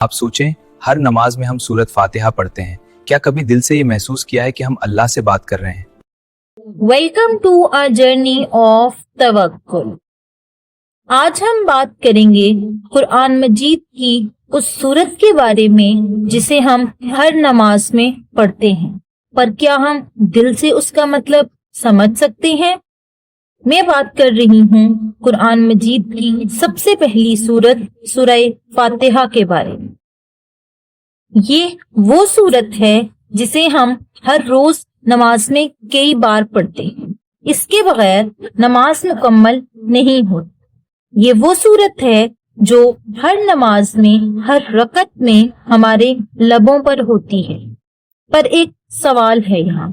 آپ سوچیں، ہر نماز میں ہم سورت فاتحہ پڑھتے ہیں، کیا کبھی دل سے یہ محسوس کیا ہے کہ ہم اللہ سے بات کر رہے ہیں؟ Welcome to a journey of توکل۔ آج ہم بات کریں گے قرآن مجید کی اس سورت کے بارے میں جسے ہم ہر نماز میں پڑھتے ہیں، پر کیا ہم دل سے اس کا مطلب سمجھ سکتے ہیں؟ میں بات کر رہی ہوں قرآن مجید کی سب سے پہلی سورت سورہ فاتحہ کے بارے میں۔ یہ وہ سورت ہے جسے ہم ہر روز نماز میں کئی بار پڑھتے ہیں، اس کے بغیر نماز مکمل نہیں ہوتی۔ یہ وہ سورت ہے جو ہر نماز میں ہر رکعت میں ہمارے لبوں پر ہوتی ہے، پر ایک سوال ہے یہاں،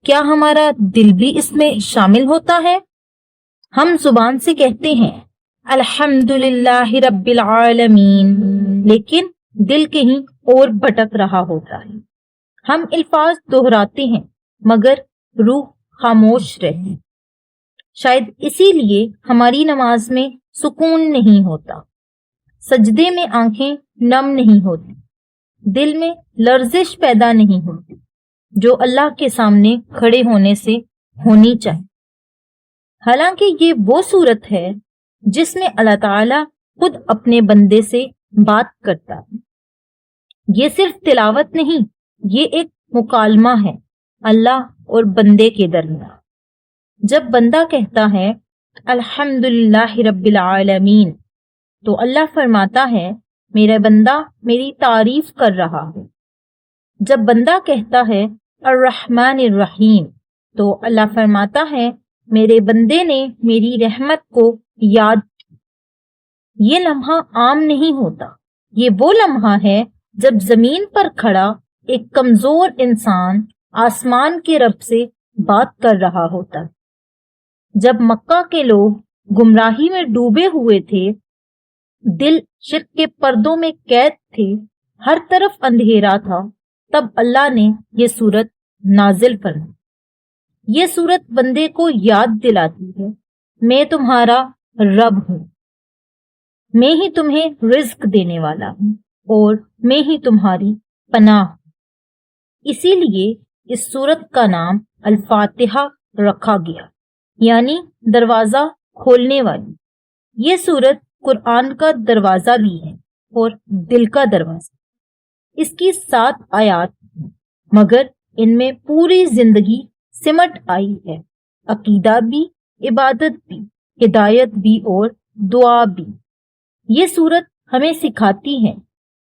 کیا ہمارا دل بھی اس میں شامل ہوتا ہے؟ ہم زبان سے کہتے ہیں الحمدللہ رب العالمین، لیکن دل کہیں اور بھٹک رہا ہوتا ہے۔ ہم الفاظ دہراتے ہیں مگر روح خاموش رہتی، شاید اسی لیے ہماری نماز میں سکون نہیں ہوتا، سجدے میں آنکھیں نم نہیں ہوتی، دل میں لرزش پیدا نہیں ہوتی جو اللہ کے سامنے کھڑے ہونے سے ہونی چاہیے۔ حالانکہ یہ وہ صورت ہے جس میں اللہ تعالیٰ خود اپنے بندے سے بات کرتا ہے۔ یہ صرف تلاوت نہیں، یہ ایک مکالمہ ہے اللہ اور بندے کے درمیان۔ جب بندہ کہتا ہے الحمدللہ رب العالمین تو اللہ فرماتا ہے میرا بندہ میری تعریف کر رہا ہے۔ جب بندہ کہتا ہے الرحمن الرحیم تو اللہ فرماتا ہے میرے بندے نے میری رحمت کو یاد کی۔ یہ لمحہ عام نہیں ہوتا، یہ وہ لمحہ ہے جب زمین پر کھڑا ایک کمزور انسان آسمان کے رب سے بات کر رہا ہوتا ہے۔ جب مکہ کے لوگ گمراہی میں ڈوبے ہوئے تھے، دل شرک کے پردوں میں قید تھے، ہر طرف اندھیرا تھا، تب اللہ نے یہ سورت نازل فرمائی۔ یہ سورت بندے کو یاد دلاتی ہے میں تمہارا رب ہوں، میں ہی تمہیں رزق دینے والا ہوں اور میں ہی تمہاری پناہ ہوں۔ اسی لیے اس سورت کا نام الفاتحہ رکھا گیا، یعنی دروازہ کھولنے والی۔ یہ سورت قرآن کا دروازہ بھی ہے اور دل کا دروازہ۔ اس کی 7 آیات ہیں، مگر ان میں پوری زندگی سمٹ آئی ہے، عقیدہ بھی، عبادت بھی، ہدایت بھی اور دعا بھی۔ یہ سورت ہمیں سکھاتی ہے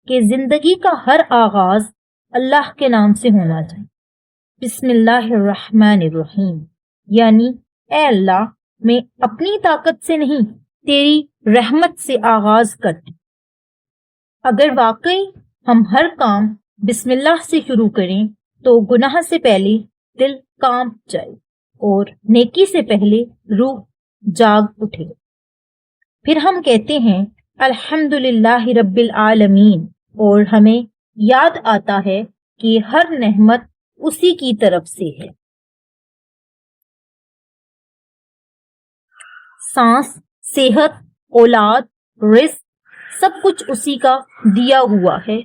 کہ زندگی کا ہر آغاز اللہ کے نام سے ہونا چاہیے۔ بسم اللہ الرحمن الرحیم، یعنی اے اللہ میں اپنی طاقت سے نہیں تیری رحمت سے آغاز کرتی۔ اگر واقعی ہم ہر کام بسم اللہ سے شروع کریں تو گناہ سے پہلے دل کانپ جائے اور نیکی سے پہلے روح جاگ اٹھے۔ پھر ہم کہتے ہیں الحمدللہ رب العالمین اور ہمیں یاد آتا ہے کہ ہر نعمت اسی کی طرف سے ہے۔ سانس، صحت، اولاد، رزق، سب کچھ اسی کا دیا ہوا ہے۔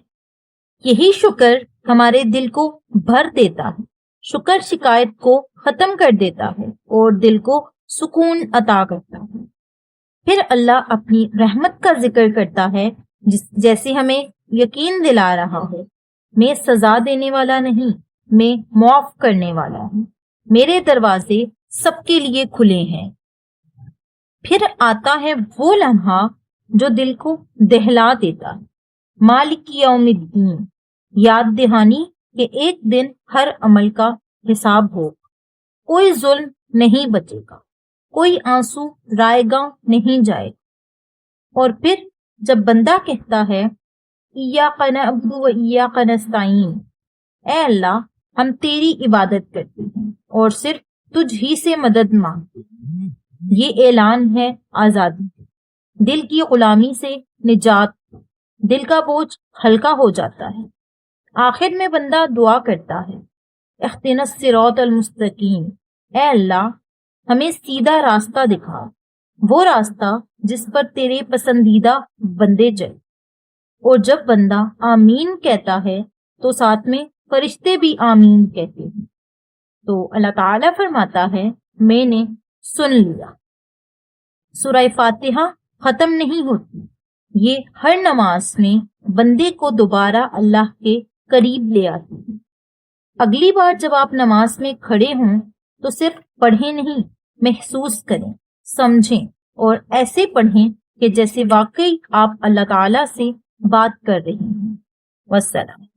یہی شکر ہمارے دل کو بھر دیتا ہے، شکر شکایت کو ختم کر دیتا ہے اور دل کو سکون عطا کرتا ہے۔ پھر اللہ اپنی رحمت کا ذکر کرتا ہے جیسے ہمیں یقین دلا رہا ہے میں سزا دینے والا نہیں، میں معاف کرنے والا ہوں، میرے دروازے سب کے لیے کھلے ہیں۔ پھر آتا ہے وہ لمحہ جو دل کو دہلا دیتا ہے، مالک یوم الدین، یاد دہانی کہ ایک دن ہر عمل کا حساب ہو، کوئی ظلم نہیں بچے گا، کوئی آنسو رائے گا نہیں جائے گا۔ اور پھر جب بندہ کہتا ہے ایاک نعبد و ایاک نستعین، اے اللہ ہم تیری عبادت کرتے ہیں اور صرف تجھ ہی سے مدد مانگتے ہیں، یہ اعلان ہے آزادی، دل کی غلامی سے نجات، دل کا بوجھ ہلکا ہو جاتا ہے۔ آخر میں بندہ دعا کرتا ہے اہدنا الصراط المستقیم، اے اللہ ہمیں سیدھا راستہ دکھا، وہ راستہ جس پر تیرے پسندیدہ بندے چلے۔ اور جب بندہ آمین کہتا ہے تو ساتھ میں فرشتے بھی آمین کہتے ہیں۔ تو اللہ تعالیٰ فرماتا ہے میں نے سن لیا۔ سورہ فاتحہ ختم نہیں ہوتی، یہ ہر نماز میں بندے کو دوبارہ اللہ کے قریب لے آتی ہے۔ اگلی بار جب آپ نماز میں کھڑے ہوں تو صرف پڑھیں نہیں، محسوس کریں، سمجھیں اور ایسے پڑھیں کہ جیسے واقعی آپ اللہ تعالیٰ سے بات کر رہے ہیں۔ والسلام۔